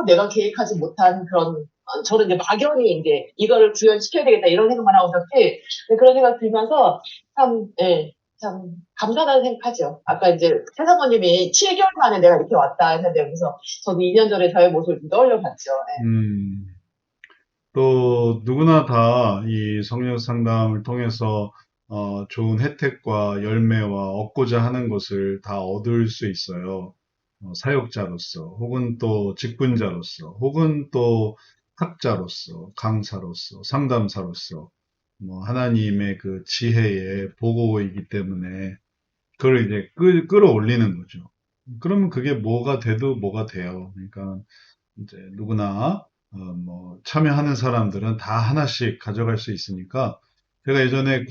내가 계획하지 못한 그런 저는 이제 막연히 이제 이거를 구현시켜야 되겠다 이런 생각만 하고 있었지. 그런 생각 들면서 참, 예, 참 감사하다는 생각하죠. 아까 이제 최상원님이 7개월 만에 내가 이렇게 왔다 했는데 그래서 저도 2년 전에 저의 모습을 좀 떠올려 봤죠. 예. 음, 또 누구나 다 이 성역 상담을 통해서 좋은 혜택과 열매와 얻고자 하는 것을 다 얻을 수 있어요. 사역자로서, 혹은 또 직분자로서, 혹은 또 학자로서, 강사로서, 상담사로서, 하나님의 그 지혜의 보고이기 때문에 그걸 이제 끌어올리는 거죠. 그러면 그게 뭐가 돼도 뭐가 돼요. 그러니까 이제 누구나 참여하는 사람들은 다 하나씩 가져갈 수 있으니까 제가 예전에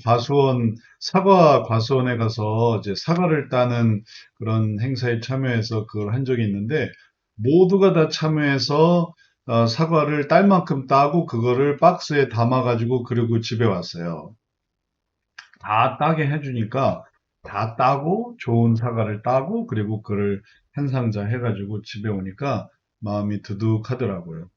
사과 과수원에 가서 이제 사과를 따는 그런 행사에 참여해서 그걸 한 적이 있는데 모두가 다 참여해서 사과를 딸 만큼 따고 그거를 박스에 담아가지고 그리고 집에 왔어요. 다 따게 해주니까 다 따고 좋은 사과를 따고 그리고 그를 한 상자 해가지고 집에 오니까 마음이 두둑하더라고요.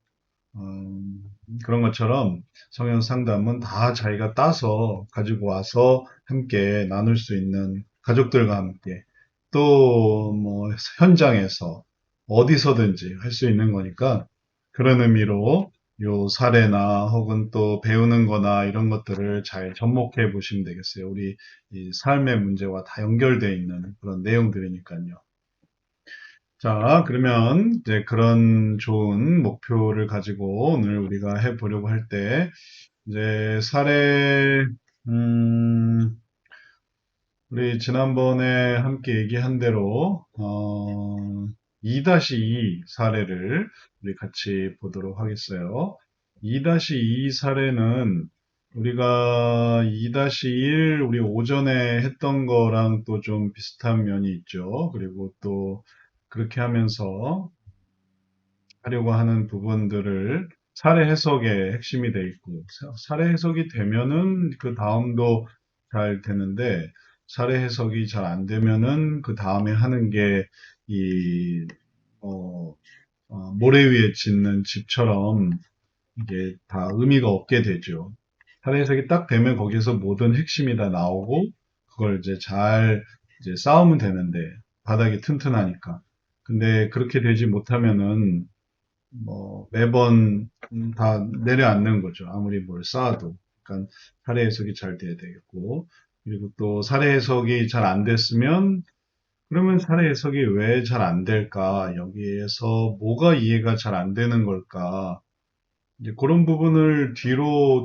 음, 그런 것처럼 성형 상담은 다 자기가 따서 가지고 와서 함께 나눌 수 있는 가족들과 함께 또 현장에서 어디서든지 할 수 있는 거니까 그런 의미로 요 사례나 혹은 또 배우는 거나 이런 것들을 잘 접목해 보시면 되겠어요. 우리 이 삶의 문제와 다 연결되어 있는 그런 내용들이니까요. 자, 그러면 이제 그런 좋은 목표를 가지고 오늘 우리가 해보려고 할 때, 이제 음, 우리 지난번에 함께 얘기한 대로, 2-2 사례를 우리 같이 보도록 하겠어요. 2-2 사례는 우리가 2-1 우리 오전에 했던 거랑 또 좀 비슷한 면이 있죠. 그리고 또 그렇게 하면서 하려고 하는 부분들을 사례 해석의 핵심이 돼 있고, 사례 해석이 되면은 그 다음도 잘 되는데, 사례 해석이 잘 안 되면은 그 다음에 하는 게 이, 어, 모래 위에 짓는 집처럼 이게 다 의미가 없게 되죠. 사례 해석이 딱 되면 거기서 모든 핵심이 다 나오고, 그걸 이제 잘 이제 쌓으면 되는데, 바닥이 튼튼하니까. 근데 그렇게 되지 못하면은 매번 다 내려앉는 거죠. 아무리 뭘 쌓아도. 그러니까 사례 해석이 잘 돼야 되겠고, 그리고 또 사례 해석이 잘 안 됐으면, 그러면 사례 해석이 왜 잘 안 될까? 여기에서 뭐가 이해가 잘 안 되는 걸까? 이제 그런 부분을 뒤로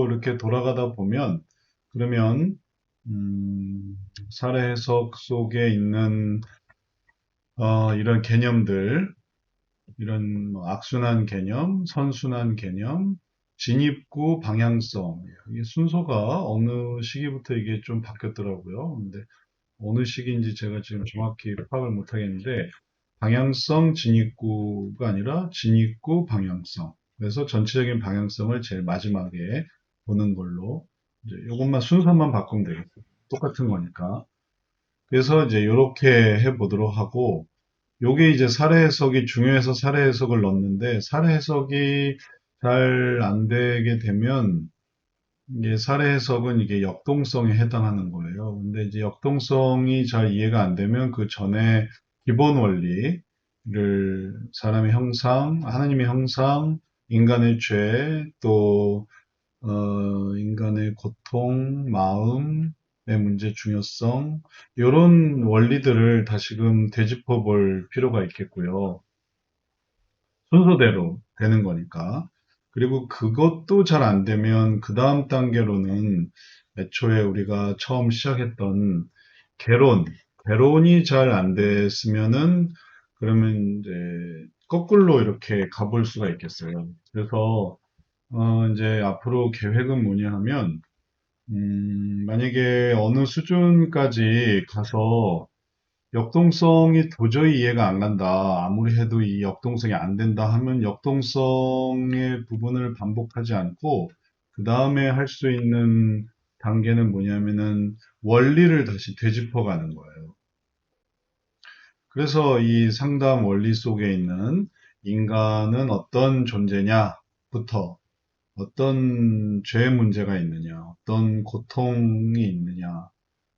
이렇게 돌아가다 보면, 그러면, 음, 사례 해석 속에 있는, 이런 개념들, 이런 악순환 개념, 선순환 개념, 진입구 방향성. 이게 순서가 어느 시기부터 이게 좀 바뀌었더라고요. 근데 어느 시기인지 제가 지금 정확히 파악을 못 하겠는데, 방향성 진입구가 아니라 진입구 방향성. 그래서 전체적인 방향성을 제일 마지막에 보는 걸로, 이제 이것만 순서만 바꾸면 되겠어요. 똑같은 거니까. 그래서 이제 이렇게 해보도록 하고, 요게 이제 사례 해석이 중요해서 사례 해석을 넣는데 사례 해석이 잘 안 되게 되면 이게 사례 해석은 이게 역동성에 해당하는 거예요. 근데 이제 역동성이 잘 이해가 안 되면 그 전에 기본 원리를 사람의 형상, 하나님의 형상, 인간의 죄, 또 인간의 고통, 마음의 문제 중요성, 이런 원리들을 다시금 되짚어 볼 필요가 있겠고요. 순서대로 되는 거니까. 그리고 그것도 잘 안 되면 그 다음 단계로는 애초에 우리가 처음 시작했던 개론, 개론이 잘 안 됐으면은 그러면 이제 거꾸로 이렇게 가볼 수가 있겠어요. 그래서 이제 앞으로 계획은 뭐냐 하면 만약에 어느 수준까지 가서 역동성이 도저히 이해가 안 간다. 아무리 해도 이 역동성이 안 된다 하면 역동성의 부분을 반복하지 않고 그 다음에 할 수 있는 단계는 뭐냐면은 원리를 다시 되짚어 가는 거예요. 그래서 이 상담 원리 속에 있는 인간은 어떤 존재냐부터 어떤 죄 문제가 있느냐, 어떤 고통이 있느냐,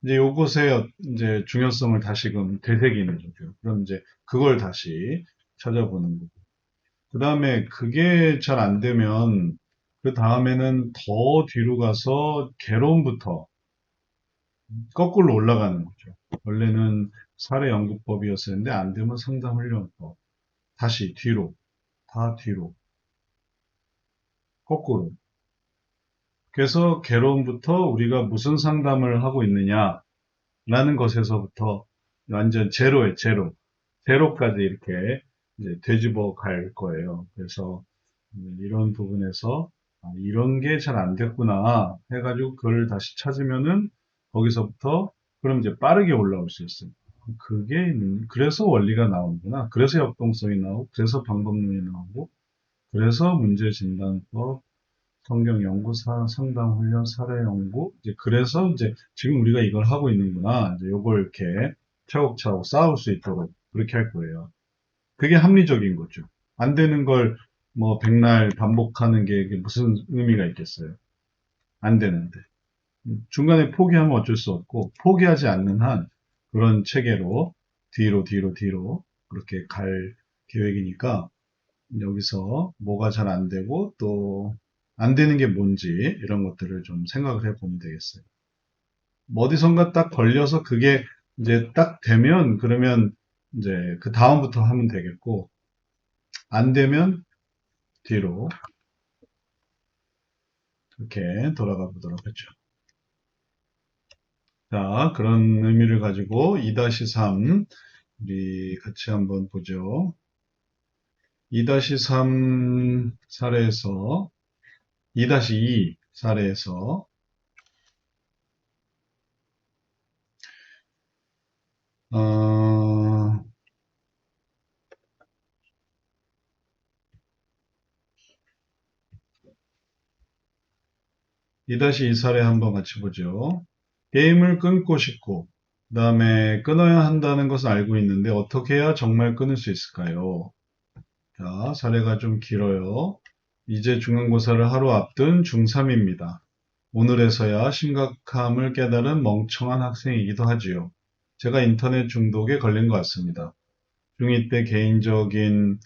이제 요것의 이제 중요성을 다시금 되새기는 거죠. 그럼 이제 그걸 다시 찾아보는 거고. 그 다음에 그게 잘 안 되면 그 다음에는 더 뒤로 가서 개론부터 거꾸로 올라가는 거죠. 원래는 사례 연구법이었었는데 안 되면 상담 훈련법. 다시 뒤로, 다 뒤로, 거꾸로. 그래서 개론부터 우리가 무슨 상담을 하고 있느냐라는 것에서부터 완전 제로에 제로, 제로까지 이렇게 이제 되짚어 갈 거예요. 그래서 이런 부분에서 이런 게 잘 안 됐구나 해가지고 그걸 다시 찾으면은 거기서부터 그럼 이제 빠르게 올라올 수 있어요. 그게 그래서 원리가 나오는구나. 그래서 역동성이 나오고 그래서 방법론이 나오고 그래서 문제진단법, 성경 연구, 상담 훈련, 사례 연구 이제 그래서 이제 지금 우리가 이걸 하고 있는구나. 이제 요걸 이렇게 차곡차곡 쌓을 수 있도록 그렇게 할 거예요. 그게 합리적인 거죠. 안 되는 걸 뭐 백날 반복하는 게 이게 무슨 의미가 있겠어요. 안 되는데. 중간에 포기하면 어쩔 수 없고 포기하지 않는 한 그런 체계로 뒤로 그렇게 갈 계획이니까 여기서 뭐가 잘 안 되고 또 안 되는 게 뭔지 이런 것들을 좀 생각을 해보면 되겠어요. 뭐 어디선가 딱 걸려서 그게 이제 딱 되면 그러면 이제 그 다음부터 하면 되겠고 안 되면 뒤로 이렇게 돌아가 보도록 하죠. 자, 그런 의미를 가지고 2-3 우리 같이 한번 보죠. 2-3 사례에서 2-2 사례에서 2-2 사례 한번 같이 보죠. 게임을 끊고 싶고 그 다음에 끊어야 한다는 것을 알고 있는데 어떻게 해야 정말 끊을 수 있을까요? 자, 사례가 좀 길어요. 이제 중간고사를 하루 앞둔 중3입니다. 오늘에서야 심각함을 깨달은 멍청한 학생이기도 하지요. 제가 인터넷 중독에 걸린 것 같습니다. 중2 때 개인적인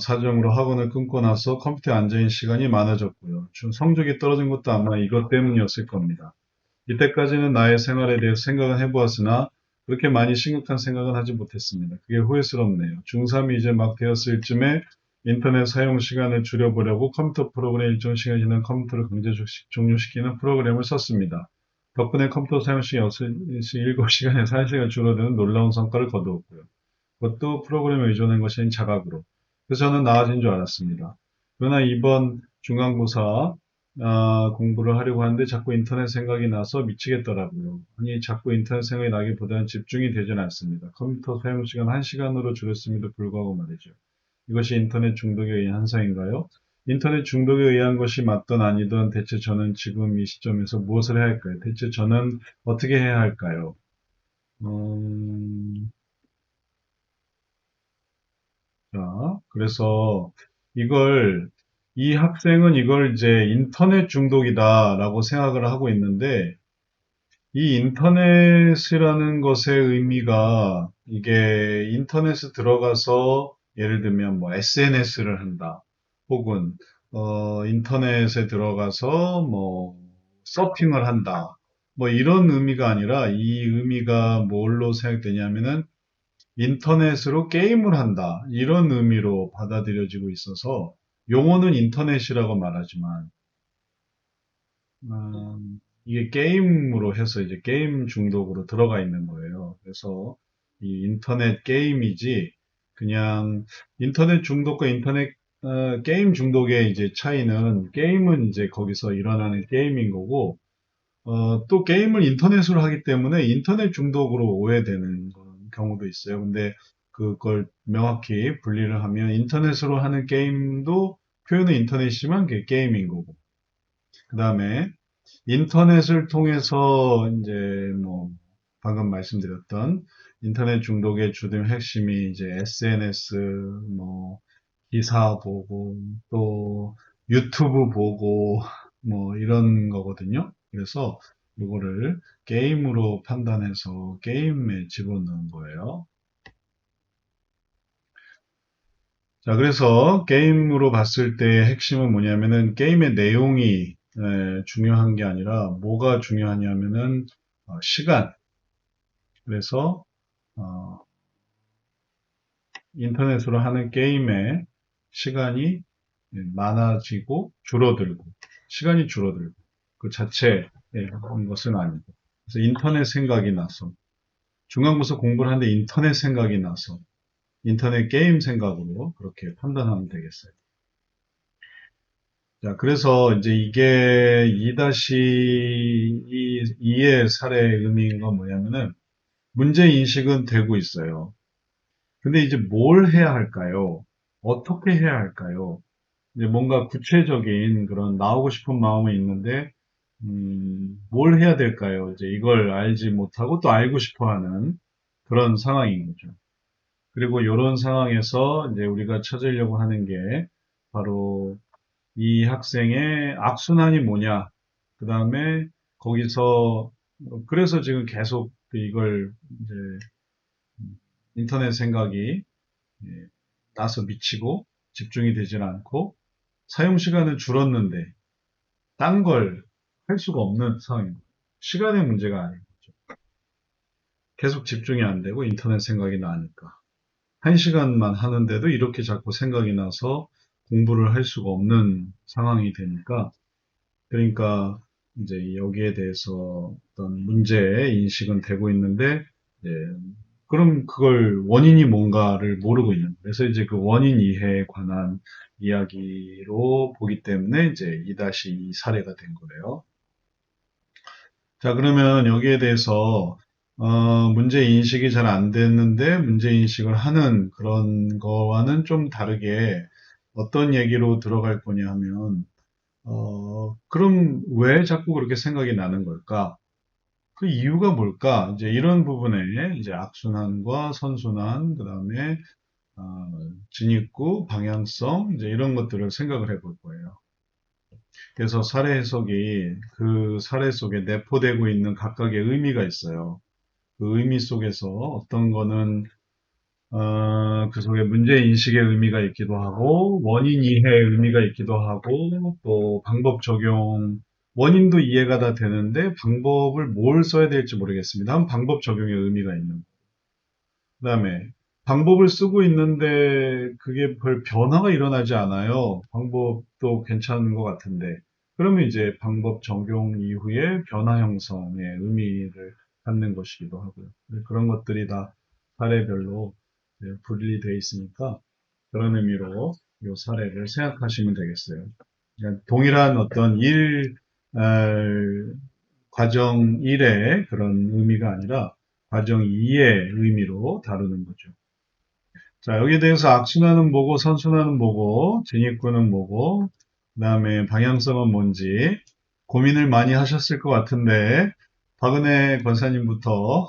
사정으로 학원을 끊고 나서 컴퓨터에 앉아있는 시간이 많아졌고요. 성적이 떨어진 것도 아마 이것 때문이었을 겁니다. 이때까지는 나의 생활에 대해서 생각은 해보았으나 그렇게 많이 심각한 생각은 하지 못했습니다. 그게 후회스럽네요. 중3이 이제 막 되었을 쯤에 인터넷 사용 시간을 줄여보려고 컴퓨터 프로그램 일정 시간 지난 컴퓨터를 강제 종료시키는 프로그램을 썼습니다. 덕분에 컴퓨터 사용 시간이 7시간에서 1시간 줄어드는 놀라운 성과를 거두었고요. 그것도 프로그램에 의존한 것이 아닌 자각으로. 그래서 저는 나아진 줄 알았습니다. 그러나 이번 중간고사 공부를 하려고 하는데 자꾸 인터넷 생각이 나서 미치겠더라고요. 아니 자꾸 인터넷 생각이 나기보다는 집중이 되진 않습니다. 컴퓨터 사용 시간 1시간으로 줄였음에도 불구하고 말이죠. 이것이 인터넷 중독에 의한 현상인가요? 인터넷 중독에 의한 것이 맞든 아니든 대체 저는 지금 이 시점에서 무엇을 해야 할까요? 대체 저는 어떻게 해야 할까요? 자, 그래서 이걸, 이 학생은 이걸 이제 인터넷 중독이다라고 생각을 하고 있는데, 이 인터넷이라는 것의 의미가 이게 인터넷에 들어가서 예를 들면 뭐 SNS를 한다. 혹은, 인터넷에 들어가서 뭐 서핑을 한다. 뭐 이런 의미가 아니라 이 의미가 뭘로 생각되냐면은 인터넷으로 게임을 한다. 이런 의미로 받아들여지고 있어서 용어는 인터넷이라고 말하지만 이게 게임으로 해서 이제 게임 중독으로 들어가 있는 거예요. 그래서 이 인터넷 게임이지 그냥 인터넷 중독과 인터넷 게임 중독의 이제 차이는 게임은 이제 거기서 일어나는 게임인 거고 또 게임을 인터넷으로 하기 때문에 인터넷 중독으로 오해되는 경우도 있어요. 근데 그걸 명확히 분리를 하면 인터넷으로 하는 게임도 표현은 인터넷이지만 그게 게임인 거고. 그 다음에 인터넷을 통해서 이제 뭐 방금 말씀드렸던 인터넷 중독의 주된 핵심이 이제 SNS, 뭐 기사 보고, 또 유튜브 보고, 뭐 이런 거거든요. 그래서 이거를 게임으로 판단해서 게임에 집어넣은 거예요. 자, 그래서 게임으로 봤을 때의 핵심은 뭐냐면은 게임의 내용이 중요한 게 아니라 뭐가 중요하냐면은 시간. 그래서 어, 인터넷으로 하는 게임의 시간이 많아지고 줄어들고 시간이 줄어들고 그 자체의 것은 아니고 그래서 인터넷 생각이 나서 중간고사 공부를 하는데 인터넷 생각이 나서 인터넷 게임 생각으로 그렇게 판단하면 되겠어요. 자, 그래서 이제 이게 2-2의 사례의 의미인 건 뭐냐면은 문제 인식은 되고 있어요. 근데 이제 뭘 해야 할까요? 어떻게 해야 할까요? 이제 뭔가 구체적인 그런 나오고 싶은 마음은 있는데, 뭘 해야 될까요? 이제 이걸 알지 못하고 또 알고 싶어 하는 그런 상황인 거죠. 그리고 이런 상황에서 이제 우리가 찾으려고 하는 게 바로 이 학생의 악순환이 뭐냐. 그 다음에 거기서, 그래서 지금 계속 이걸 이제 인터넷 생각이 나서 미치고 집중이 되질 않고 사용 시간은 줄었는데 딴 걸 할 수가 없는 상황입니다. 시간의 문제가 아니죠. 계속 집중이 안 되고 인터넷 생각이 나니까. 한 시간만 하는데도 이렇게 자꾸 생각이 나서 공부를 할 수가 없는 상황이 되니까 그러니까 이제 여기에 대해서 어떤 문제의 인식은 되고 있는데 이제 그럼 그걸 원인이 뭔가를 모르고 있는. 그래서 이제 그 원인 이해에 관한 이야기로 보기 때문에 이제 2-2 사례가 된 거예요. 자, 그러면 여기에 대해서 문제 인식이 잘 안 됐는데 문제 인식을 하는 그런 거와는 좀 다르게 어떤 얘기로 들어갈 거냐 하면 그럼 왜 자꾸 그렇게 생각이 나는 걸까? 그 이유가 뭘까? 이제 이런 부분에 이제 악순환과 선순환, 그 다음에 진입구, 방향성, 이제 이런 것들을 생각을 해볼 거예요. 그래서 사례 해석이 그 사례 속에 내포되고 있는 각각의 의미가 있어요. 그 의미 속에서 어떤 거는 그 속에 문제 인식의 의미가 있기도 하고 원인 이해의 의미가 있기도 하고 또 방법 적용 원인도 이해가 다 되는데 방법을 뭘 써야 될지 모르겠습니다. 한 방법 적용의 의미가 있는. 그다음에 방법을 쓰고 있는데 그게 별 변화가 일어나지 않아요. 방법도 괜찮은 것 같은데. 그러면 이제 방법 적용 이후에 변화 형성의 의미를 갖는 것이기도 하고요. 그런 것들이 다 사례별로 분리되어 있으니까 그런 의미로 이 사례를 생각하시면 되겠어요. 그러니까 동일한 어떤 과정 1의 그런 의미가 아니라 과정 2의 의미로 다루는 거죠. 자, 여기에 대해서 악순환은 뭐고, 선순환은 뭐고, 진입구는 뭐고, 그 다음에 방향성은 뭔지 고민을 많이 하셨을 것 같은데, 박은혜 권사님부터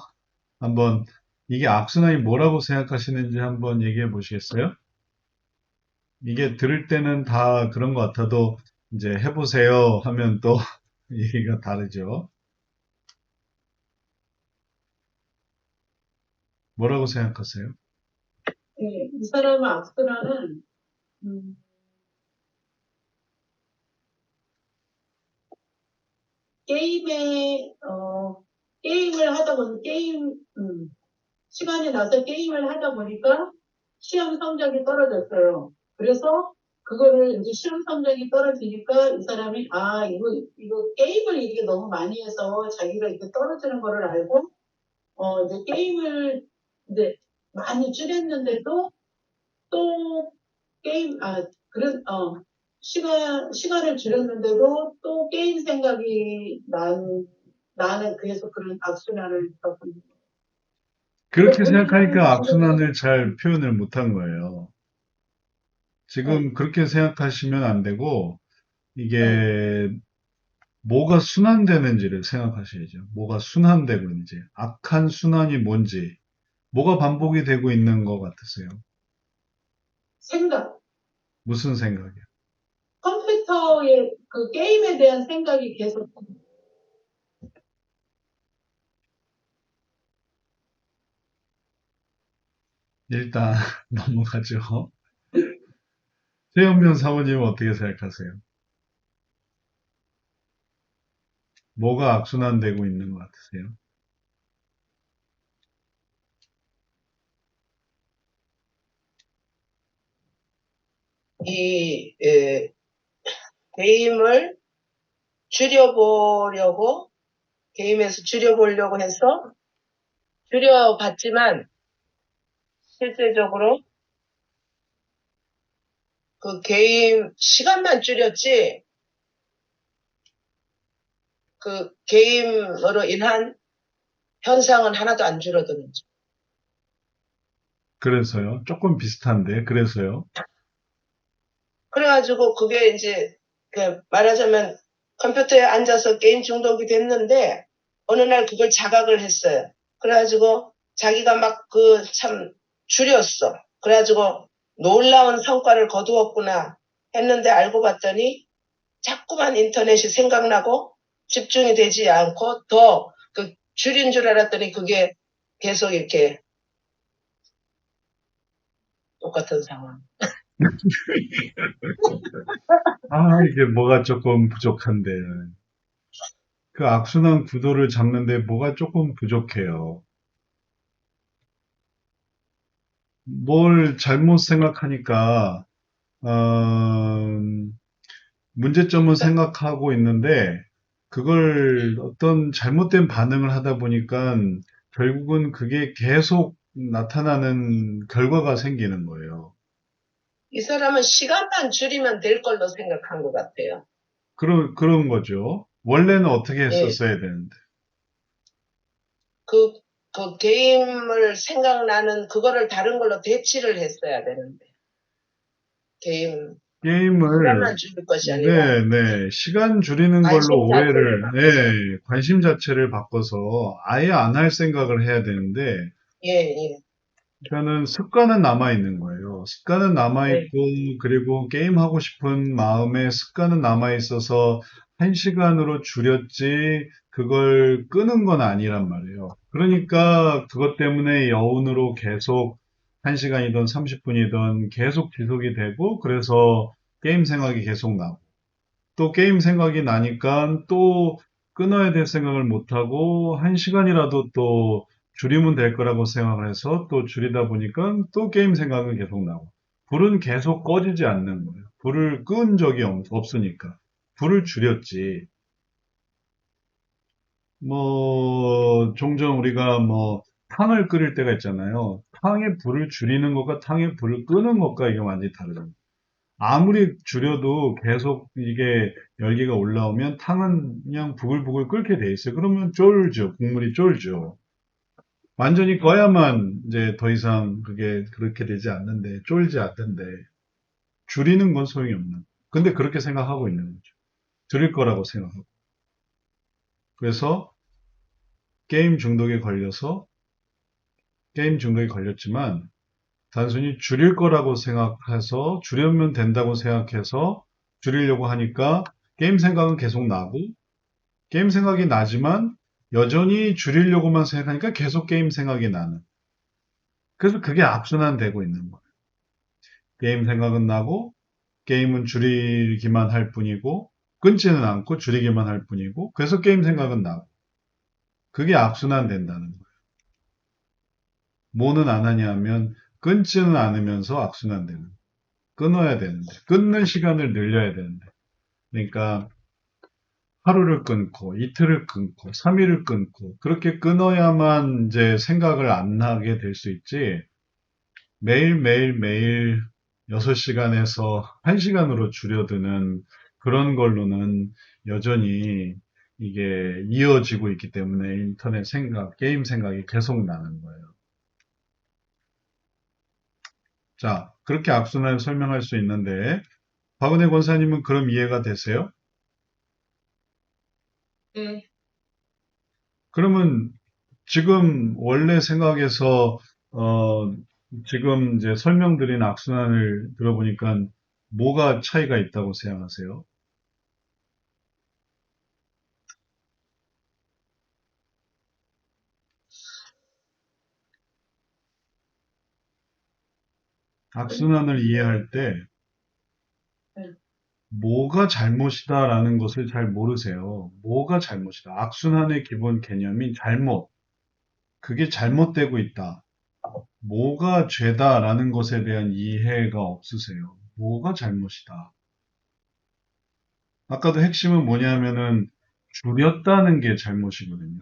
한번 이게 악순환이 뭐라고 생각하시는지 한번 얘기해 보시겠어요? 이게 들을 때는 다 그런 것 같아도 이제 해보세요 하면 또 얘기가 다르죠. 뭐라고 생각하세요? 네, 이 사람의 악순환은 음, 게임에 게임을 하다 보니 시간이 나서 게임을 하다 보니까 시험 성적이 떨어졌어요. 그래서 그거를 이제 시험 성적이 떨어지니까 이 사람이 이거 게임을 이게 너무 많이 해서 자기가 이렇게 떨어지는 거를 알고 이제 게임을 이제 많이 줄였는데도 또 게임, 시간을 줄였는데도 또 게임 생각이 나는 그래서 그런 악순환을 겪고 있는 거예요. 그렇게 본인은 생각하니까 지금, 악순환을 잘 표현을 못한 거예요. 네, 지금 그렇게 생각하시면 안 되고, 네. 이게 뭐가 순환되는지를 생각하셔야죠. 뭐가 순환되고 있는지, 악한 순환이 뭔지, 뭐가 반복이 되고 있는 것 같으세요? 생각, 무슨 생각이요? 컴퓨터의 그 게임에 대한 생각이 계속 일단 넘어가죠. 최영면 사모님은 어떻게 생각하세요? 뭐가 악순환되고 있는 것 같으세요? 이 게임을 줄여보려고 게임에서 줄여보려고 해서 줄여봤지만 실제적으로 그 게임 시간만 줄였지 그 게임으로 인한 현상은 하나도 안 줄어드는 거죠. 그래서요. 조금 비슷한데, 그래서요. 그래가지고 그게 이제 그 말하자면 컴퓨터에 앉아서 게임 중독이 됐는데 어느 날 그걸 자각을 했어요. 그래가지고 자기가 막 그 참 줄였어. 그래가지고 놀라운 성과를 거두었구나 했는데 알고 봤더니 자꾸만 인터넷이 생각나고 집중이 되지 않고 더 그 줄인 줄 알았더니 그게 계속 이렇게 똑같은 상황. 이게 뭐가 조금 부족한데. 그 악순환 구도를 잡는데 뭐가 조금 부족해요. 뭘 잘못 생각하니까, 어, 문제점은 생각하고 있는데, 그걸 어떤 잘못된 반응을 하다 보니까 결국은 그게 계속 나타나는 결과가 생기는 거예요. 이 사람은 시간만 줄이면 될 걸로 생각한 것 같아요. 그런 거죠. 원래는 어떻게 예, 했었어야 되는데. 그, 그 게임을 생각나는 그거를 다른 걸로 대치를 했어야 되는데. 게임, 게임을, 시간만 줄일 것이 아니라 네, 네, 시간 줄이는 걸로 관심 자체를 오해를, 바꿔서. 네, 관심 자체를 바꿔서 아예 안 할 생각을 해야 되는데, 예, 예, 그러니까는 습관은 남아있는 거예요. 습관은 네. 남아있고, 그리고 게임하고 싶은 마음에 습관은 남아있어서 1시간으로 줄였지, 그걸 끄는 건 아니란 말이에요. 그러니까 그것 때문에 여운으로 계속 1시간이든 30분이든 계속 지속이 되고, 그래서 게임 생각이 계속 나고, 또 게임 생각이 나니까 또 끊어야 될 생각을 못하고, 1시간이라도 또 줄이면 될 거라고 생각을 해서 또 줄이다 보니까 또 게임 생각은 계속 나고, 불은 계속 꺼지지 않는 거예요. 불을 끈 적이 없으니까. 불을 줄였지. 종종 우리가 탕을 끓일 때가 있잖아요. 탕의 불을 줄이는 것과 탕의 불을 끄는 것과 이게 완전히 다르죠. 아무리 줄여도 계속 이게 열기가 올라오면 탕은 그냥 부글부글 끓게 돼 있어요. 그러면 쫄죠. 국물이 쫄죠. 완전히 꺼야만 이제 더 이상 그게 그렇게 되지 않는데, 쫄지 않는데, 줄이는 건 소용이 없는 거예요. 근데 그렇게 생각하고 있는 거죠. 줄일 거라고 생각하고. 그래서 게임 중독에 걸려서, 게임 중독에 걸렸지만, 단순히 줄일 거라고 생각해서, 줄이면 된다고 생각해서, 줄이려고 하니까, 게임 생각은 계속 나고, 게임 생각이 나지만, 여전히 줄이려고만 생각하니까 계속 게임 생각이 나는. 그래서 그게 악순환되고 있는 거예요. 게임 생각은 나고, 게임은 줄이기만 할 뿐이고, 끊지는 않고 줄이기만 할 뿐이고, 그래서 게임 생각은 나고, 그게 악순환 된다는 거예요. 뭐는 안 하냐 하면, 끊지는 않으면서 악순환 되는 거예요. 끊어야 되는데, 끊는 시간을 늘려야 되는데. 그러니까, 하루를 끊고, 이틀을 끊고, 3일을 끊고, 그렇게 끊어야만 이제 생각을 안 나게 될 수 있지, 매일매일매일 6시간에서 1시간으로 줄여드는 그런 걸로는 여전히 이게 이어지고 있기 때문에 인터넷 생각, 게임 생각이 계속 나는 거예요. 자, 그렇게 악순환을 설명할 수 있는데, 박은혜 권사님은 그럼 이해가 되세요? 네. 그러면 지금 원래 생각에서, 지금 이제 설명드린 악순환을 들어보니까 뭐가 차이가 있다고 생각하세요? 악순환을 이해할 때 네. 뭐가 잘못이다라는 것을 잘 모르세요. 뭐가 잘못이다. 악순환의 기본 개념이 잘못. 그게 잘못되고 있다. 뭐가 죄다라는 것에 대한 이해가 없으세요. 뭐가 잘못이다. 아까도 핵심은 뭐냐면은 줄였다는 게 잘못이거든요.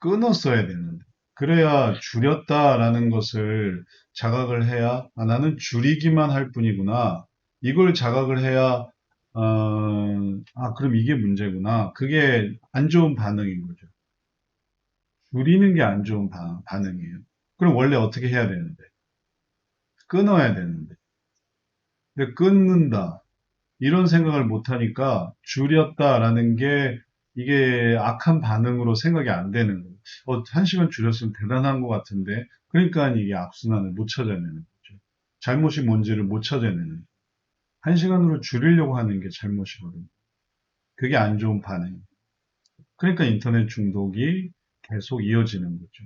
끊었어야 되는데. 그래야 줄였다라는 것을 자각을 해야, 아, 나는 줄이기만 할 뿐이구나. 이걸 자각을 해야, 그럼 이게 문제구나. 그게 안 좋은 반응인 거죠. 줄이는 게 안 좋은 반응이에요. 그럼 원래 어떻게 해야 되는데? 끊어야 되는데. 근데 끊는다. 이런 생각을 못하니까 줄였다라는 게 이게 악한 반응으로 생각이 안 되는 거예요. 1시간 줄였으면 대단한 것 같은데, 그러니까 이게 악순환을 못 찾아내는 거죠. 잘못이 뭔지를 못 찾아내는 거예요. 1시간으로 줄이려고 하는 게 잘못이거든요. 그게 안 좋은 반응. 그러니까 인터넷 중독이 계속 이어지는 거죠.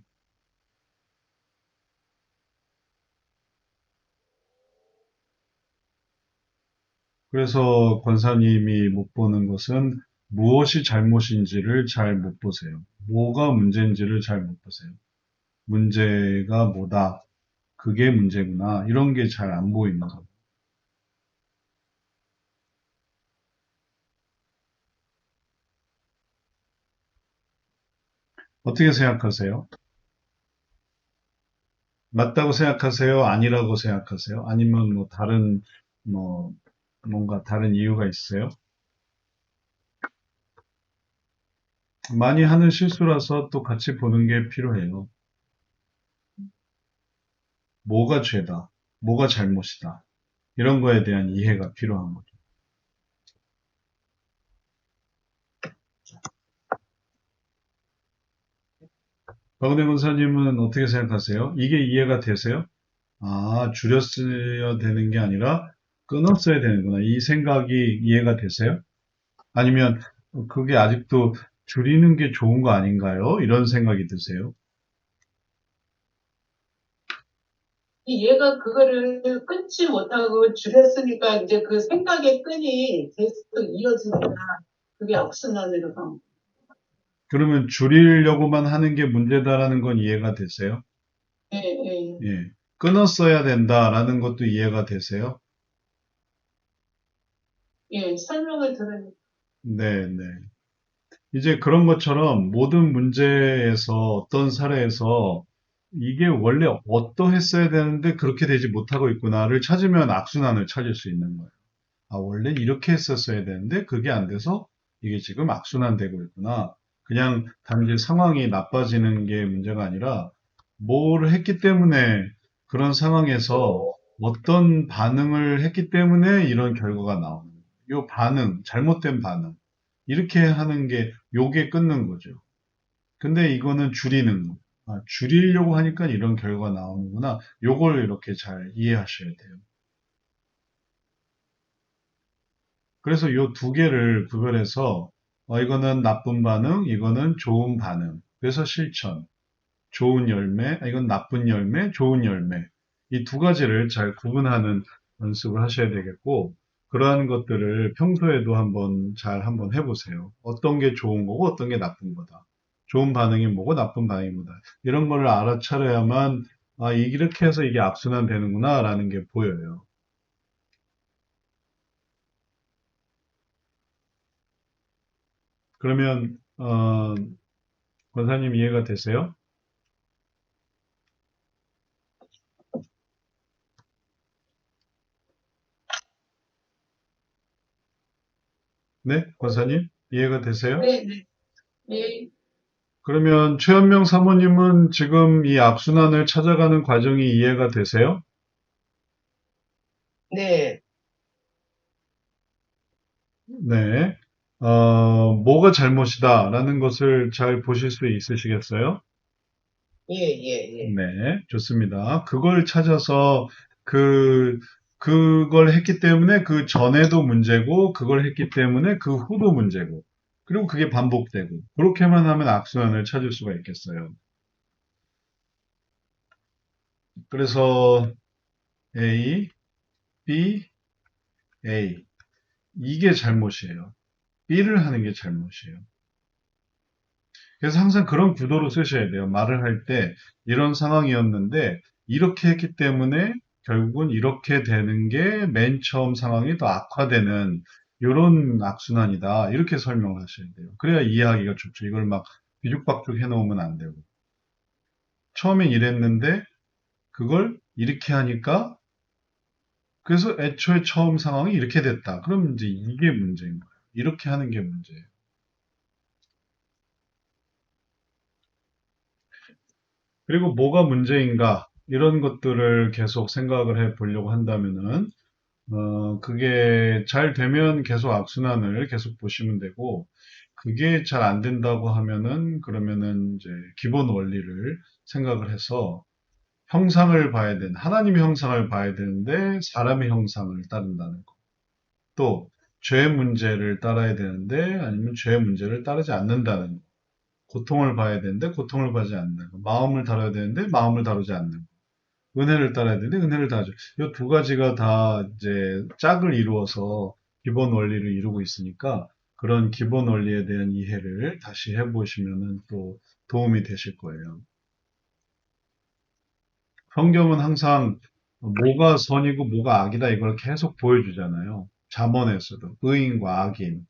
그래서 권사님이 못 보는 것은 무엇이 잘못인지를 잘 못 보세요. 뭐가 문제인지를 잘 못 보세요. 문제가 뭐다. 그게 문제구나. 이런 게 잘 안 보이는 거예요. 어떻게 생각하세요? 맞다고 생각하세요? 아니라고 생각하세요? 아니면 뭐 다른, 뭐, 뭔가 다른 이유가 있어요? 많이 하는 실수라서 또 같이 보는 게 필요해요. 뭐가 죄다. 뭐가 잘못이다. 이런 거에 대한 이해가 필요한 거죠. 박은혜 권사님은 어떻게 생각하세요? 이게 이해가 되세요? 줄였어야 되는 게 아니라 끊었어야 되는구나. 이 생각이 이해가 되세요? 아니면 그게 아직도 줄이는 게 좋은 거 아닌가요? 이런 생각이 드세요? 얘가 그거를 끊지 못하고 줄였으니까 이제 그 생각의 끈이 계속 이어지니까 그게 악순환으로 가. 그러면 줄이려고만 하는 게 문제다라는 건 이해가 되세요? 예, 예, 예. 끊었어야 된다라는 것도 이해가 되세요? 예, 설명을 들으니까. 네, 네. 이제 그런 것처럼 모든 문제에서 어떤 사례에서 이게 원래 어떠했어야 되는데 그렇게 되지 못하고 있구나를 찾으면 악순환을 찾을 수 있는 거예요. 원래 이렇게 했었어야 되는데 그게 안 돼서 이게 지금 악순환 되고 있구나. 그냥 단지 상황이 나빠지는 게 문제가 아니라 뭘 했기 때문에 그런 상황에서 어떤 반응을 했기 때문에 이런 결과가 나오는 거예요. 요 반응, 잘못된 반응. 이렇게 하는 게 요게 끊는 거죠. 근데 이거는 줄이는 거. 줄이려고 하니까 이런 결과가 나오는구나. 요걸 이렇게 잘 이해하셔야 돼요. 그래서 요 두 개를 구별해서 이거는 나쁜 반응, 이거는 좋은 반응. 그래서 실천, 좋은 열매, 이건 나쁜 열매, 좋은 열매. 이 두 가지를 잘 구분하는 연습을 하셔야 되겠고, 그러한 것들을 평소에도 한번 해보세요. 어떤 게 좋은 거고 어떤 게 나쁜 거다. 좋은 반응이 뭐고 나쁜 반응이 뭐다. 이런 거를 알아차려야만 이렇게 해서 이게 악순환 되는구나라는 게 보여요. 그러면 권사님 이해가 되세요? 네, 권사님 이해가 되세요? 네, 네, 예, 그러면 최현명 사모님은 지금 이 악순환을 찾아가는 과정이 이해가 되세요? 네. 네. 뭐가 잘못이다라는 것을 잘 보실 수 있으시겠어요? 예, 예, 예. 네, 좋습니다. 그걸 찾아서 그 그걸 했기 때문에 그 전에도 문제고, 그걸 했기 때문에 그 후도 문제고, 그리고 그게 반복되고, 그렇게만 하면 악순환을 찾을 수가 있겠어요. 그래서 A, B, A. 이게 잘못이에요. B를 하는 게 잘못이에요. 그래서 항상 그런 구도로 쓰셔야 돼요. 말을 할 때 이런 상황이었는데 이렇게 했기 때문에 결국은 이렇게 되는 게 맨 처음 상황이 더 악화되는 이런 악순환이다. 이렇게 설명을 하셔야 돼요. 그래야 이해하기가 좋죠. 이걸 막 뒤죽박죽 해놓으면 안 되고. 처음엔 이랬는데 그걸 이렇게 하니까 그래서 애초에 처음 상황이 이렇게 됐다. 그럼 이제 이게 문제인 거예요. 이렇게 하는 게 문제예요. 그리고 뭐가 문제인가 이런 것들을 계속 생각을 해 보려고 한다면은 그게 잘 되면 계속 악순환을 계속 보시면 되고 그게 잘 안 된다고 하면은 그러면은 이제 기본 원리를 생각을 해서 형상을 봐야 되는 하나님의 형상을 봐야 되는데 사람의 형상을 따른다는 거. 또 죄의 문제를 따라야 되는데 아니면 죄의 문제를 따르지 않는다는 거. 고통을 봐야 되는데 고통을 봐지 않는 거. 마음을 다뤄야 되는데 마음을 다루지 않는 거. 은혜를 따라야 되는데 은혜를 따르죠. 이 두 가지가 다 이제 짝을 이루어서 기본 원리를 이루고 있으니까 그런 기본 원리에 대한 이해를 다시 해보시면은 또 도움이 되실 거예요. 성경은 항상 뭐가 선이고 뭐가 악이다 이걸 계속 보여주잖아요. 잠언에서도 의인과 악인,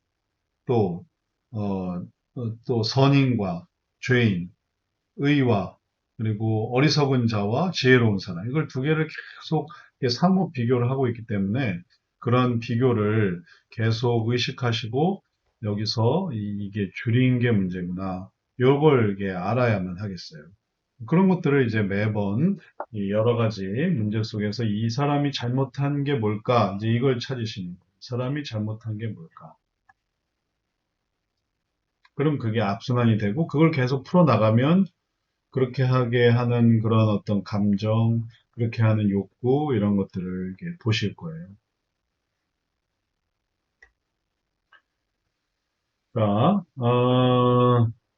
또, 어, 또 선인과 죄인, 의와 그리고 어리석은 자와 지혜로운 사람 이걸 두 개를 계속 상호 비교를 하고 있기 때문에 그런 비교를 계속 의식하시고 여기서 이게 줄인 게 문제구나. 요걸 이게 알아야만 하겠어요. 그런 것들을 이제 매번 이 여러 가지 문제 속에서 이 사람이 잘못한 게 뭘까? 이제 이걸 찾으시는 거예요. 사람이 잘못한 게 뭘까? 그럼 그게 악순환이 되고 그걸 계속 풀어나가면 그렇게 하게 하는 그런 어떤 감정, 그렇게 하는 욕구 이런 것들을 이렇게 보실 거예요. 자,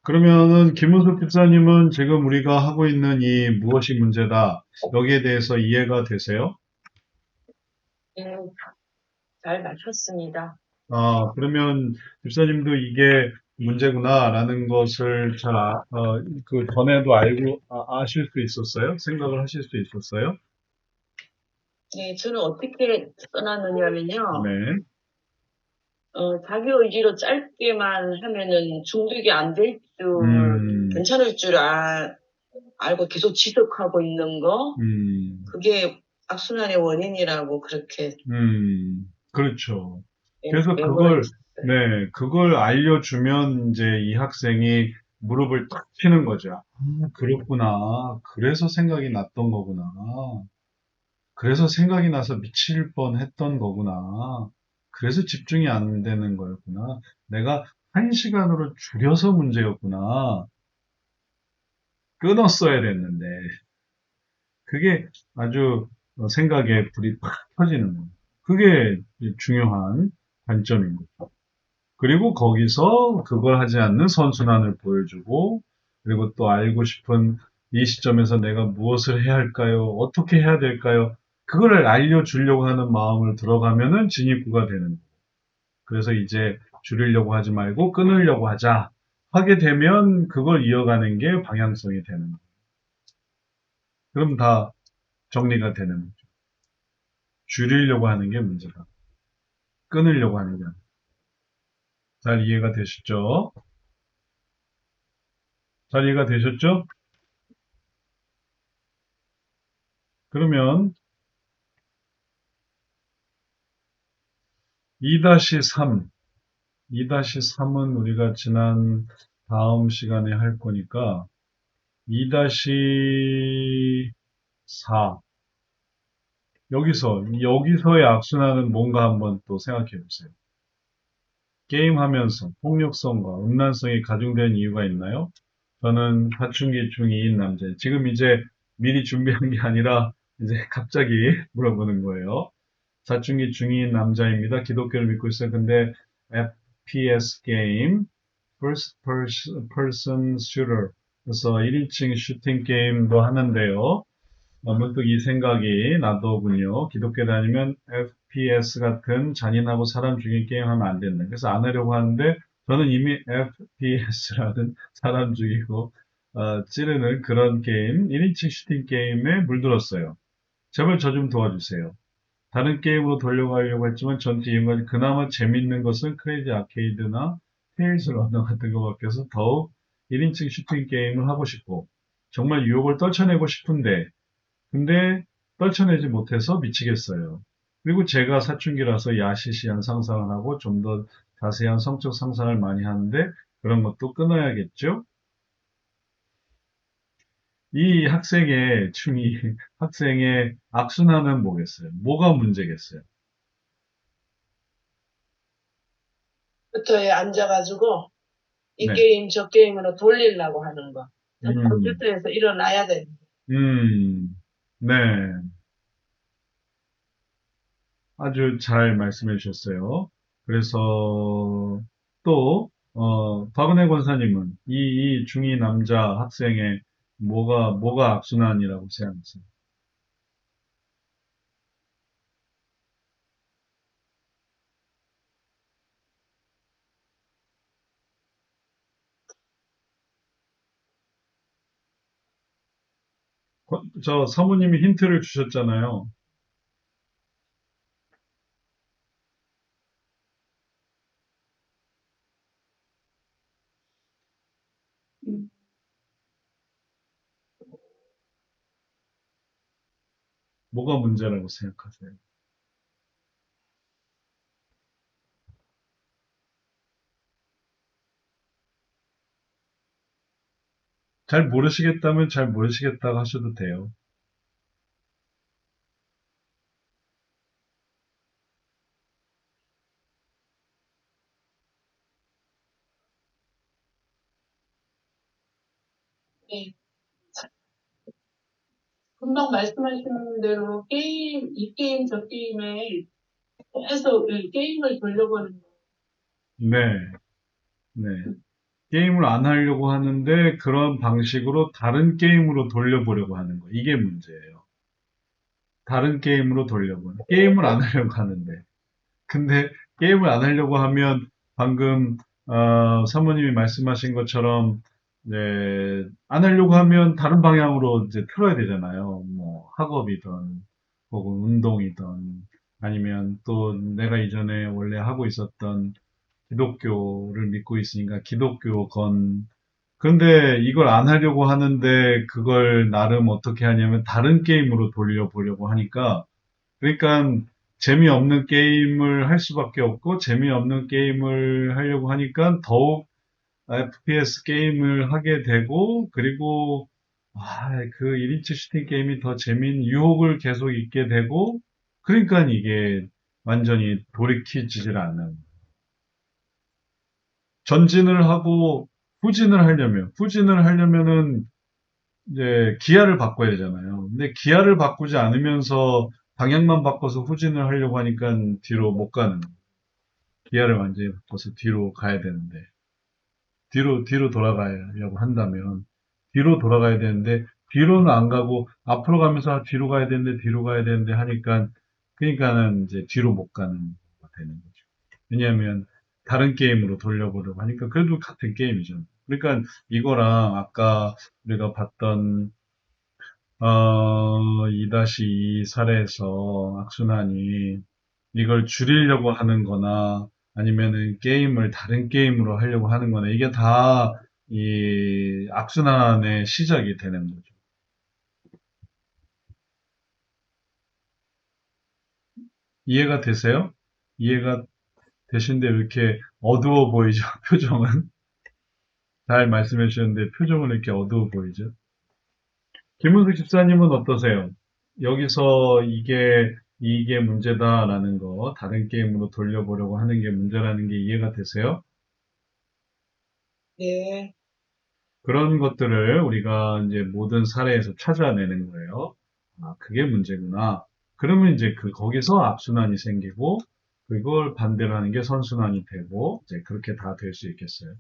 그러면은 김은숙 집사님은 지금 우리가 하고 있는 이 무엇이 문제다 여기에 대해서 이해가 되세요? 네, 잘 맞췄습니다. 그러면 집사님도 이게 문제구나라는 것을 그 전에도 알고 아실 수 있었어요? 생각을 하실 수 있었어요? 네, 저는 어떻게 써놨느냐면요. 네. 자기 의지로 짧게만 하면은 중독이 안 될 줄, 음, 괜찮을 줄 알고 계속 지속하고 있는 거, 그게 악순환의 원인이라고 그렇게 그렇죠. 그래서 메모를 그걸 알려주면 이제 이 학생이 무릎을 탁 치는 거죠. 그렇구나. 그래서 생각이 났던 거구나. 그래서 생각이 나서 미칠 뻔 했던 거구나. 그래서 집중이 안 되는 거였구나. 내가 1시간으로 줄여서 문제였구나. 끊었어야 됐는데. 그게 아주 생각에 불이 팍 켜지는 거예요. 그게 중요한 관점인 거죠. 그리고 거기서 그걸 하지 않는 선순환을 보여주고, 그리고 또 알고 싶은 이 시점에서 내가 무엇을 해야 할까요? 어떻게 해야 될까요? 그거를 알려주려고 하는 마음을 들어가면은 진입구가 되는 거예요. 그래서 이제 줄이려고 하지 말고 끊으려고 하자. 하게 되면 그걸 이어가는 게 방향성이 되는 거예요. 그럼 다 정리가 되는 거죠. 줄이려고 하는 게 문제다. 끊으려고 하는 게 아니라. 잘 이해가 되셨죠? 잘 이해가 되셨죠? 그러면 2-3, 2-3은 우리가 지난 다음 시간에 할 거니까 2-4 여기서의 악순환은 뭔가 한번 또 생각해 보세요. 게임하면서 폭력성과 음란성이 가중된 이유가 있나요? 저는 사춘기 중인 남자. 지금 이제 미리 준비한 게 아니라 이제 갑자기 물어보는 거예요. 사춘기 중2인 남자입니다. 기독교를 믿고 있어요. 근데 FPS 게임, First Person Shooter, 그래서 1인칭 슈팅 게임도 하는데요. 문득 이 생각이 나더군요. 기독교 다니면 FPS 같은 잔인하고 사람 죽이는 게임 하면 안 된다. 그래서 안 하려고 하는데 저는 이미 FPS라는 사람 죽이고 찌르는 그런 게임, 1인칭 슈팅 게임에 물들었어요. 제발 저 좀 도와주세요. 다른 게임으로 돌려가려고 했지만 전체 이용까지 그나마 재밌는 것은 크레이지 아케이드나 테일즈 러너 같은 것 같아서 더욱 1인칭 슈팅 게임을 하고 싶고 정말 유혹을 떨쳐내고 싶은데 근데 떨쳐내지 못해서 미치겠어요. 그리고 제가 사춘기라서 야시시한 상상을 하고 좀 더 자세한 성적 상상을 많이 하는데 그런 것도 끊어야겠죠? 이 학생의 학생의 악순환은 뭐겠어요? 뭐가 문제겠어요? 컴퓨터에 앉아가지고 이 네. 게임 저 게임으로 돌리려고 하는 거. 음, 컴퓨터에서 일어나야 돼. 네. 아주 잘 말씀해 주셨어요. 그래서 또, 박은혜 권사님은 이 중2 남자 학생의 뭐가 악순환이라고 생각하세요? 저 사모님이 힌트를 주셨잖아요. 음, 뭐가 문제라고 생각하세요? 잘 모르시겠다면 잘 모르시겠다고 하셔도 돼요. 네. 금방 말씀하신 대로 이 게임, 저 게임에 계속 이 게임을 돌려보는 거. 네, 네. 게임을 안 하려고 하는데 그런 방식으로 다른 게임으로 돌려보려고 하는 거. 이게 문제예요. 다른 게임으로 돌려보는. 게임을 안 하려고 하는데. 근데 게임을 안 하려고 하면 방금 사모님이 말씀하신 것처럼 네, 안 하려고 하면 다른 방향으로 이제 틀어야 되잖아요. 뭐 학업이든 혹은 운동이든 아니면 또 내가 이전에 원래 하고 있었던 기독교를 믿고 있으니까 기독교건 그런데 이걸 안 하려고 하는데 그걸 나름 어떻게 하냐면 다른 게임으로 돌려보려고 하니까 그러니까 재미없는 게임을 할 수밖에 없고 재미없는 게임을 하려고 하니까 더욱 FPS 게임을 하게 되고 그리고 그 1인칭 슈팅 게임이 더 재미있는 유혹을 계속 있게 되고 그러니까 이게 완전히 돌이키지를 않는 전진을 하고 후진을 하려면은 이제 기아를 바꿔야 되잖아요. 근데 기아를 바꾸지 않으면서 방향만 바꿔서 후진을 하려고 하니까 뒤로 못 가는 거예요. 기아를 완전히 바꿔서 뒤로 가야 되는데 뒤로 돌아가려고 한다면 뒤로 돌아가야 되는데 뒤로는 안 가고 앞으로 가면서 뒤로 가야 되는데 뒤로 가야 되는데 하니까 그러니까는 이제 뒤로 못 가는 거가 되는 거죠. 왜냐하면 다른 게임으로 돌려보려고 하니까 그래도 같은 게임이죠. 그러니까 이거랑 아까 우리가 봤던 2-2 사례에서 악순환이 이걸 줄이려고 하는 거나 아니면은 게임을 다른 게임으로 하려고 하는 거나 이게 다 이 악순환의 시작이 되는 거죠. 이해가 되세요? 이해가 되신데 왜 이렇게 어두워 보이죠? 표정은? 잘 말씀해 주셨는데 표정은 이렇게 어두워 보이죠? 김은숙 집사님은 어떠세요? 여기서 이게 문제다라는 거, 다른 게임으로 돌려보려고 하는 게 문제라는 게 이해가 되세요? 네. 그런 것들을 우리가 이제 모든 사례에서 찾아내는 거예요. 그게 문제구나. 그러면 이제 거기서 악순환이 생기고, 그걸 반대로 하는 게 선순환이 되고, 이제 그렇게 다 될 수 있겠어요.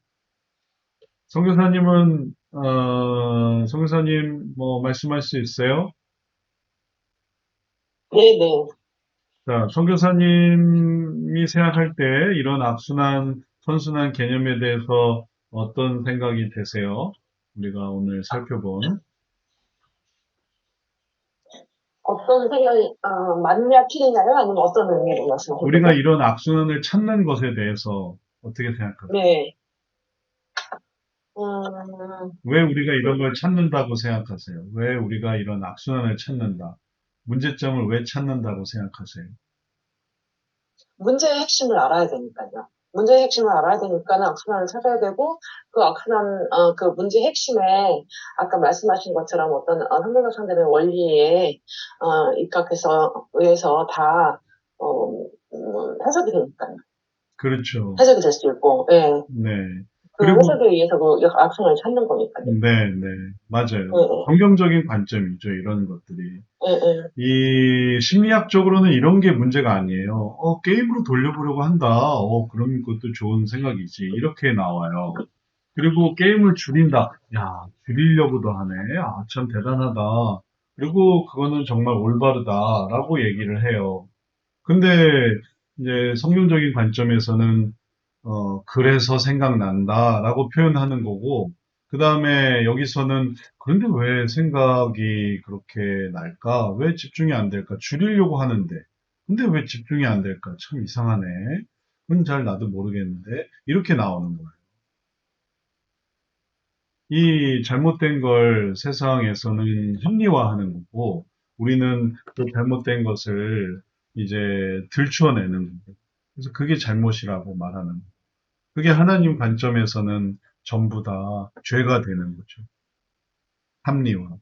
선교사님은, 선교사님 뭐 말씀할 수 있어요? 네네. 자, 선교사님이 생각할 때 이런 악순환, 선순환 개념에 대해서 어떤 생각이 되세요? 우리가 오늘 살펴본. 어떤 생각이, 맞냐, 틀리냐요? 아니면 어떤 의미로 말씀하실 우리가 거죠? 이런 악순환을 찾는 것에 대해서 어떻게 생각하세요? 네. 음, 왜 우리가 이런 걸 찾는다고 생각하세요? 왜 우리가 이런 악순환을 찾는다? 문제점을 왜 찾는다고 생각하세요? 문제의 핵심을 알아야 되니까요. 문제의 핵심을 알아야 되니까는 악순환을 찾아야 되고, 그 악순환, 그 문제의 핵심에, 아까 말씀하신 것처럼 어떤, 선별적 상대의 원리에, 입각해서, 의해서 다, 해석이 되니까요. 그렇죠. 해석이 될 수 있고, 예. 네. 그 그리고 해석에 의해서 그 악순환을 찾는 거니까요. 네, 네, 맞아요. 예, 성경적인 관점이죠, 이런 것들이. 예, 예. 이 심리학적으로는 이런 게 문제가 아니에요. 게임으로 돌려보려고 한다. 그럼 그것도 좋은 생각이지. 이렇게 나와요. 그리고 게임을 줄인다. 야, 줄이려고도 하네. 아, 참 대단하다. 그리고 그거는 정말 올바르다라고 얘기를 해요. 근데 이제 성경적인 관점에서는 그래서 생각난다라고 표현하는 거고, 그 다음에 여기서는 그런데 왜 생각이 그렇게 날까? 왜 집중이 안 될까? 줄이려고 하는데. 근데 왜 집중이 안 될까? 참 이상하네. 그건 잘 나도 모르겠는데. 이렇게 나오는 거예요. 이 잘못된 걸 세상에서는 합리화하는 거고, 우리는 그 잘못된 것을 이제 들추어내는 거예요. 그래서 그게 잘못이라고 말하는 거예요. 그게 하나님 관점에서는 전부 다 죄가 되는 거죠. 합리화.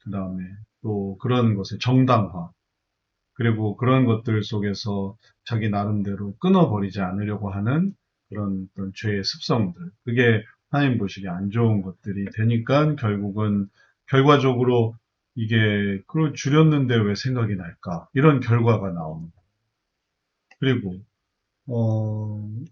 그 다음에 또 그런 것의 정당화. 그리고 그런 것들 속에서 자기 나름대로 끊어버리지 않으려고 하는 그런 어떤 죄의 습성들. 그게 하나님 보시기에 안 좋은 것들이 되니까 결국은 결과적으로 이게 그걸 줄였는데 왜 생각이 날까? 이런 결과가 나오는 거예요. 그리고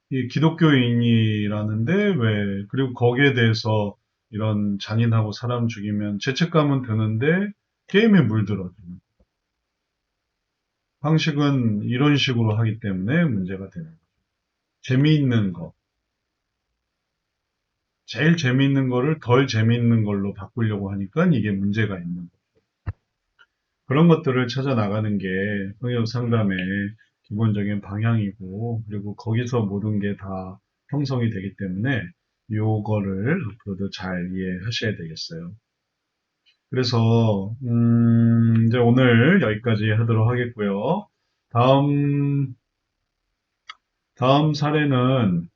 이 기독교인이라는데 왜, 그리고 거기에 대해서 이런 잔인하고 사람 죽이면 죄책감은 드는데 게임에 물들어지는. 방식은 이런 식으로 하기 때문에 문제가 되는 거죠. 재미있는 거. 제일 재미있는 거를 덜 재미있는 걸로 바꾸려고 하니까 이게 문제가 있는 거죠. 그런 것들을 찾아 나가는 게 성역 상담의 기본적인 방향이고, 그리고 거기서 모든 게 다 형성이 되기 때문에 요거를 앞으로도 잘 이해하셔야 되겠어요. 그래서 이제 오늘 여기까지 하도록 하겠고요. 다음 다음 사례는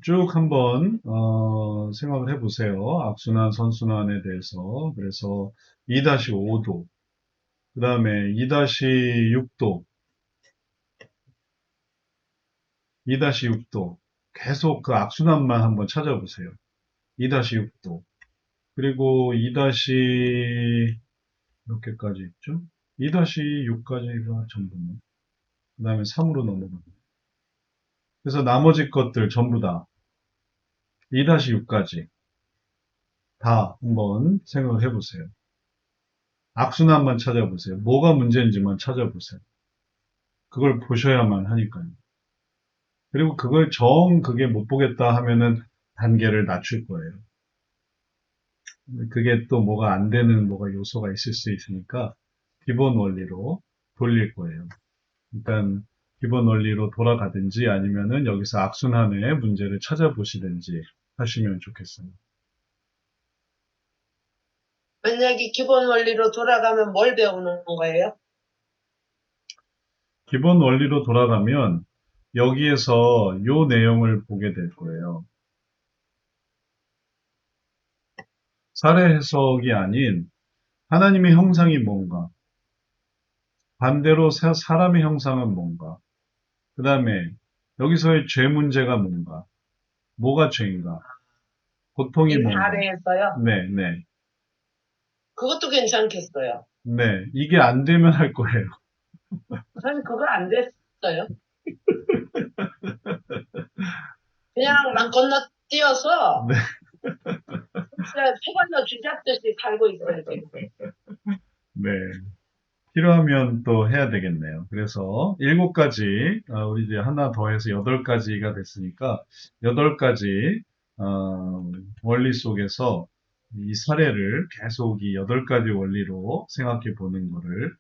쭉 한번 생각을 해보세요. 악순환, 선순환에 대해서. 그래서 2-5도, 그 다음에 2-6도, 2-6도. 계속 그 악순환만 한번 찾아보세요. 2-6도. 그리고 2- 몇 개까지 있죠? 2-6까지가 전부네. 그 다음에 3으로 넘어가요. 그래서 나머지 것들 전부 다 2-6까지 다 한번 생각을 해보세요. 악순환만 찾아보세요. 뭐가 문제인지만 찾아보세요. 그걸 보셔야만 하니까요. 그리고 그걸 그게 못 보겠다 하면은 단계를 낮출 거예요. 그게 또 뭐가 안 되는 뭐가 요소가 있을 수 있으니까 기본 원리로 돌릴 거예요. 일단 기본 원리로 돌아가든지 아니면은 여기서 악순환의 문제를 찾아보시든지 하시면 좋겠어요. 만약에 기본 원리로 돌아가면 뭘 배우는 거예요? 기본 원리로 돌아가면 여기에서 요 내용을 보게 될 거예요. 사례 해석이 아닌 하나님의 형상이 뭔가, 반대로 사람의 형상은 뭔가, 그 다음에 여기서의 죄 문제가 뭔가, 뭐가 죄인가, 고통이 이 뭔가. 사례에서요? 네, 네. 그것도 괜찮겠어요. 네, 이게 안 되면 할 거예요. 저는 그거 안 됐어요. 그냥 막 건너뛰어서 네, 진짜 태관로 쥐잡듯이 살고 있어요, 지금. 네. 필요하면 또 해야 되겠네요. 그래서 7가지, 우리 이제 하나 더 해서 8가지가 됐으니까 8가지 원리 속에서 이 사례를 계속 이 8가지 원리로 생각해 보는 거를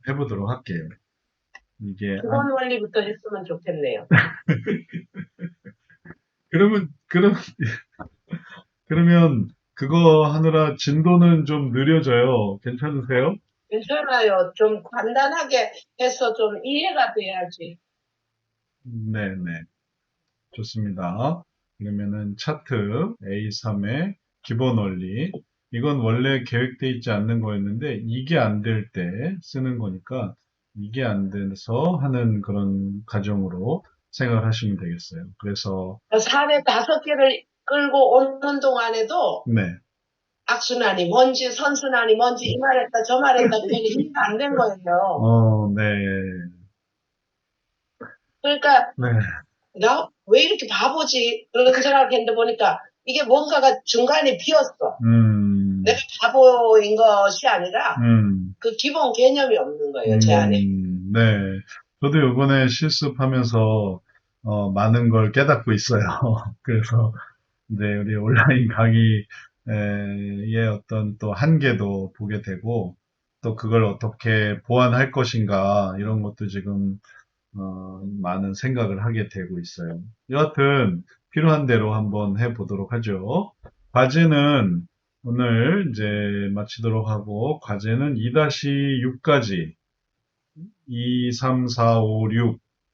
해보도록 할게요. 이게 기본 원리부터 했으면 좋겠네요. 그러면 그러면 그거 하느라 진도는 좀 느려져요. 괜찮으세요? 괜찮아요. 좀 간단하게 해서 좀 이해가 돼야지. 네네. 좋습니다. 그러면은 차트 A3의 기본 원리. 이건 원래 계획되어 있지 않는 거였는데 이게 안 될 때 쓰는 거니까 이게 안 돼서 하는 그런 과정으로 생각을 하시면 되겠어요. 그래서 사례 5개를 끌고 오는 동안에도 네. 악순환이 뭔지 선순환이 뭔지 이 말했다 저 말했다 그게 이해가 안 된 거예요. 네. 그러니까 네. 나 왜 이렇게 바보지? 그런 생각을 했는데 보니까 이게 뭔가가 중간에 비었어. 내가 바보인 것이 아니라 그 기본 개념이 없는 거예요, 제 안에. 네. 저도 요번에 실습하면서 많은 걸 깨닫고 있어요. 그래서 이제 우리 온라인 강의의 어떤 또 한계도 보게 되고 또 그걸 어떻게 보완할 것인가 이런 것도 지금 많은 생각을 하게 되고 있어요. 여하튼 필요한 대로 한번 해보도록 하죠. 과제는 오늘 이제 마치도록 하고 과제는 2-6까지 2, 3, 4, 5,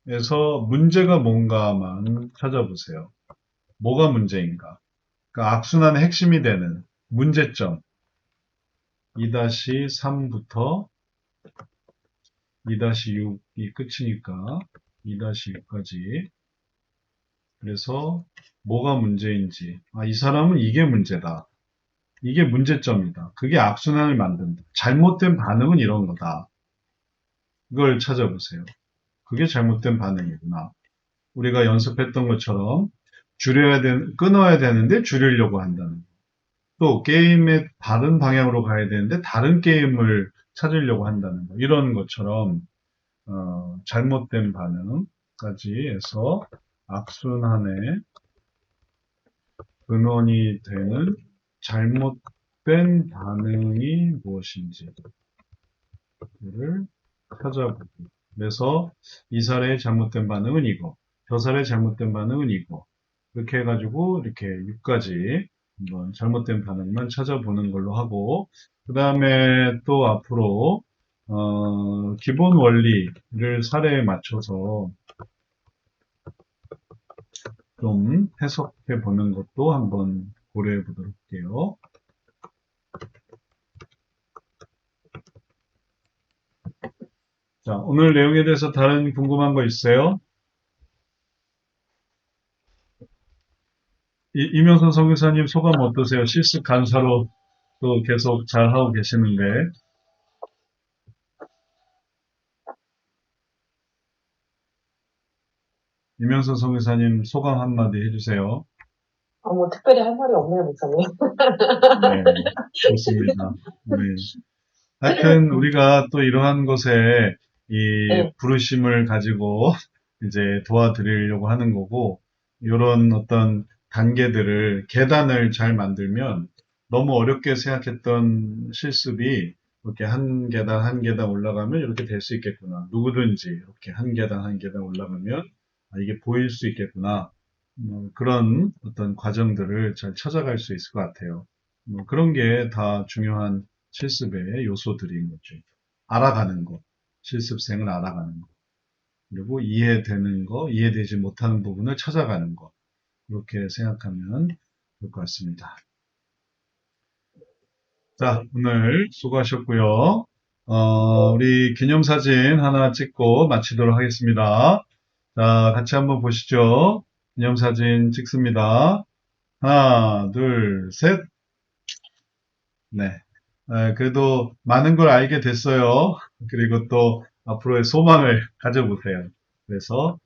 6에서 문제가 뭔가만 찾아보세요. 뭐가 문제인가? 그러니까 악순환의 핵심이 되는 문제점 2-3부터 2-6이 끝이니까 2-6까지 그래서 뭐가 문제인지 이 사람은 이게 문제다. 이게 문제점이다. 그게 악순환을 만든다. 잘못된 반응은 이런 거다. 이걸 찾아보세요. 그게 잘못된 반응이구나. 우리가 연습했던 것처럼 끊어야 되는데 줄이려고 한다는 거. 또 게임의 다른 방향으로 가야 되는데 다른 게임을 찾으려고 한다는 거. 이런 것처럼 잘못된 반응까지 해서 악순환의 근원이 되는 잘못된 반응이 무엇인지를 찾아보고 그래서 이 사례의 잘못된 반응은 이거 저 사례의 잘못된 반응은 이거 이렇게 해가지고 이렇게 6가지 한번 잘못된 반응만 찾아보는 걸로 하고 그 다음에 또 앞으로 기본 원리를 사례에 맞춰서 좀 해석해 보는 것도 한번 고려해 보도록 할게요. 자, 오늘 내용에 대해서 다른 궁금한 거 있어요? 이명선 선교사님 소감 어떠세요? 실습 간사로 또 계속 잘 하고 계시는데. 이명선 선교사님 소감 한마디 해주세요. 뭐 특별히 할 말이 없네요, 목사님. 네, 좋습니다. 네. 하여튼 우리가 또 이러한 것에 이 네. 부르심을 가지고 이제 도와드리려고 하는 거고 이런 어떤 단계들을 계단을 잘 만들면 너무 어렵게 생각했던 실습이 이렇게 한 계단 한 계단 올라가면 이렇게 될 수 있겠구나. 누구든지 이렇게 한 계단 한 계단 올라가면 이게 보일 수 있겠구나. 그런 어떤 과정들을 잘 찾아갈 수 있을 것 같아요. 그런 게 다 중요한 실습의 요소들인 거죠. 알아가는 거, 실습생을 알아가는 거, 그리고 이해되는 거, 이해되지 못하는 부분을 찾아가는 거, 이렇게 생각하면 될 것 같습니다. 자, 오늘 수고하셨고요. 우리 기념사진 하나 찍고 마치도록 하겠습니다. 자, 같이 한번 보시죠. 기념사진 찍습니다. 하나, 둘, 셋. 네. 그래도 많은 걸 알게 됐어요. 그리고 또 앞으로의 소망을 가져보세요. 그래서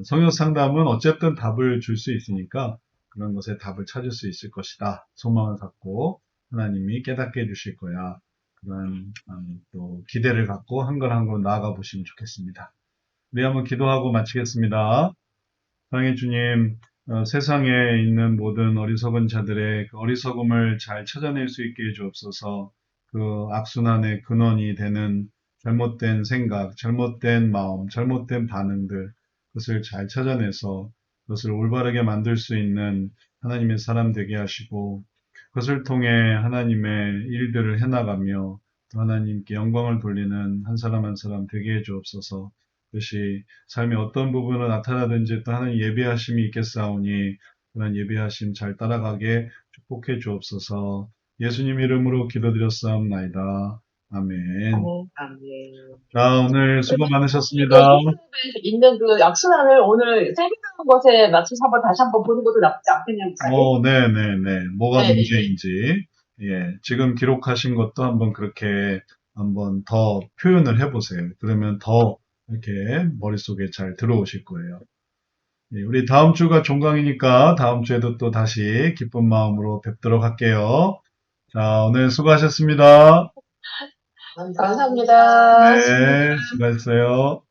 성역 상담은 어쨌든 답을 줄 수 있으니까 그런 것에 답을 찾을 수 있을 것이다. 소망을 갖고 하나님이 깨닫게 해주실 거야. 그런 또 기대를 갖고 한 걸 한 걸 나아가 보시면 좋겠습니다. 우리 한번 기도하고 마치겠습니다. 사랑의 주님, 세상에 있는 모든 어리석은 자들의 그 어리석음을 잘 찾아낼 수 있게 해주옵소서. 그 악순환의 근원이 되는 잘못된 생각, 잘못된 마음, 잘못된 반응들, 그것을 잘 찾아내서 그것을 올바르게 만들 수 있는 하나님의 사람 되게 하시고, 그것을 통해 하나님의 일들을 해나가며 또 하나님께 영광을 돌리는 한 사람 한 사람 되게 해주옵소서. 그것이 삶의 어떤 부분으로 나타나든지 또 하나님 예비하심이 있겠사오니 그런 예비하심 잘 따라가게 축복해 주옵소서. 예수님 이름으로 기도드렸사옵나이다. 아멘. 아멘. 자, 오늘 수고 많으셨습니다. 있는 그 악순환을 오늘 생각하는 것에 맞춰서 다시 한번 보는 것도 나쁘지 않겠네요, 목사님. 네네네. 뭐가 네. 문제인지. 예, 지금 기록하신 것도 한번 그렇게 한번 더 표현을 해보세요. 그러면 더 이렇게 머릿속에 잘 들어오실 거예요. 예, 우리 다음 주가 종강이니까 다음 주에도 또 다시 기쁜 마음으로 뵙도록 할게요. 자, 오늘 수고하셨습니다. 감사합니다. 네, 수고하셨어요.